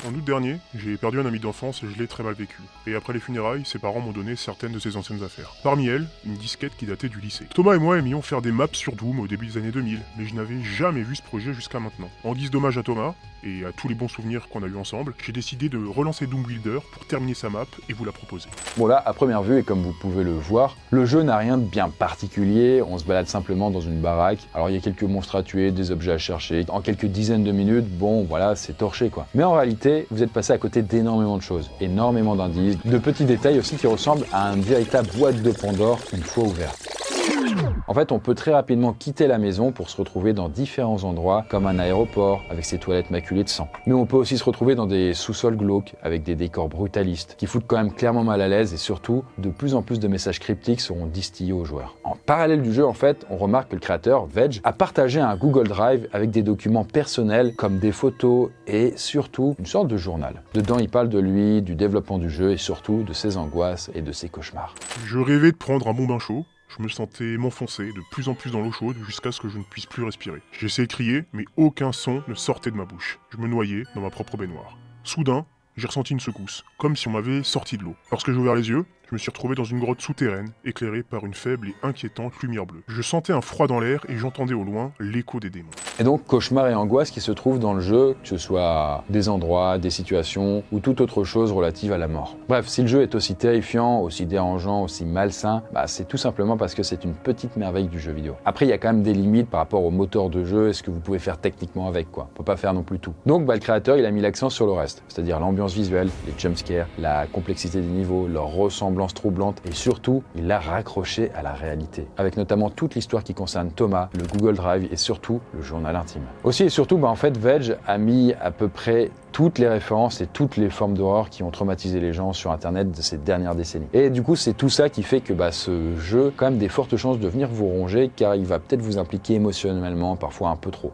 En août dernier, j'ai perdu un ami d'enfance et je l'ai très mal vécu. Et après les funérailles, ses parents m'ont donné certaines de ses anciennes affaires. Parmi elles, une disquette qui datait du lycée. Thomas et moi aimions faire des maps sur Doom au début des années 2000, mais je n'avais jamais vu ce projet jusqu'à maintenant. En guise d'hommage à Thomas, et à tous les bons souvenirs qu'on a eu ensemble, j'ai décidé de relancer Doom Builder pour terminer sa map et vous la proposer. Bon là, à première vue, et comme vous pouvez le voir, le jeu n'a rien de bien particulier, on se balade simplement dans une baraque. Alors il y a quelques monstres à tuer, des objets à chercher, en quelques dizaines de minutes, bon voilà, c'est torché quoi. Mais en réalité, vous êtes passé à côté d'énormément de choses, énormément d'indices, de petits détails aussi qui ressemblent à une véritable boîte de Pandore une fois ouverte. En fait, on peut très rapidement quitter la maison pour se retrouver dans différents endroits, comme un aéroport, avec ses toilettes maculées de sang. Mais on peut aussi se retrouver dans des sous-sols glauques, avec des décors brutalistes, qui foutent quand même clairement mal à l'aise, et surtout, de plus en plus de messages cryptiques seront distillés aux joueurs. En parallèle du jeu, en fait, on remarque que le créateur, Veg, a partagé un Google Drive avec des documents personnels, comme des photos, et surtout, une sorte de journal. Dedans, il parle de lui, du développement du jeu, et surtout, de ses angoisses et de ses cauchemars. Je rêvais de prendre un bon bain chaud. Je me sentais m'enfoncer de plus en plus dans l'eau chaude jusqu'à ce que je ne puisse plus respirer. J'essayais de crier, mais aucun son ne sortait de ma bouche. Je me noyais dans ma propre baignoire. Soudain, j'ai ressenti une secousse, comme si on m'avait sorti de l'eau. Lorsque j'ai ouvert les yeux, je me suis retrouvé dans une grotte souterraine, éclairée par une faible et inquiétante lumière bleue. Je sentais un froid dans l'air et j'entendais au loin l'écho des démons. Et donc, cauchemar et angoisse qui se trouvent dans le jeu, que ce soit des endroits, des situations ou toute autre chose relative à la mort. Bref, si le jeu est aussi terrifiant, aussi dérangeant, aussi malsain, c'est tout simplement parce que c'est une petite merveille du jeu vidéo. Après, il y a quand même des limites par rapport au moteur de jeu et ce que vous pouvez faire techniquement avec, quoi. On peut pas faire non plus tout. Donc, le créateur, il a mis l'accent sur le reste, c'est-à-dire l'ambiance visuelle, les jumpscares, la complexité des niveaux, leur ressemblance troublante et surtout, il l'a raccroché à la réalité. Avec notamment toute l'histoire qui concerne Thomas, le Google Drive et surtout le journal intime. Aussi et surtout, en fait, Veg a mis à peu près toutes les références et toutes les formes d'horreur qui ont traumatisé les gens sur Internet de ces dernières décennies. Et du coup, c'est tout ça qui fait que ce jeu a quand même des fortes chances de venir vous ronger car il va peut-être vous impliquer émotionnellement, parfois un peu trop.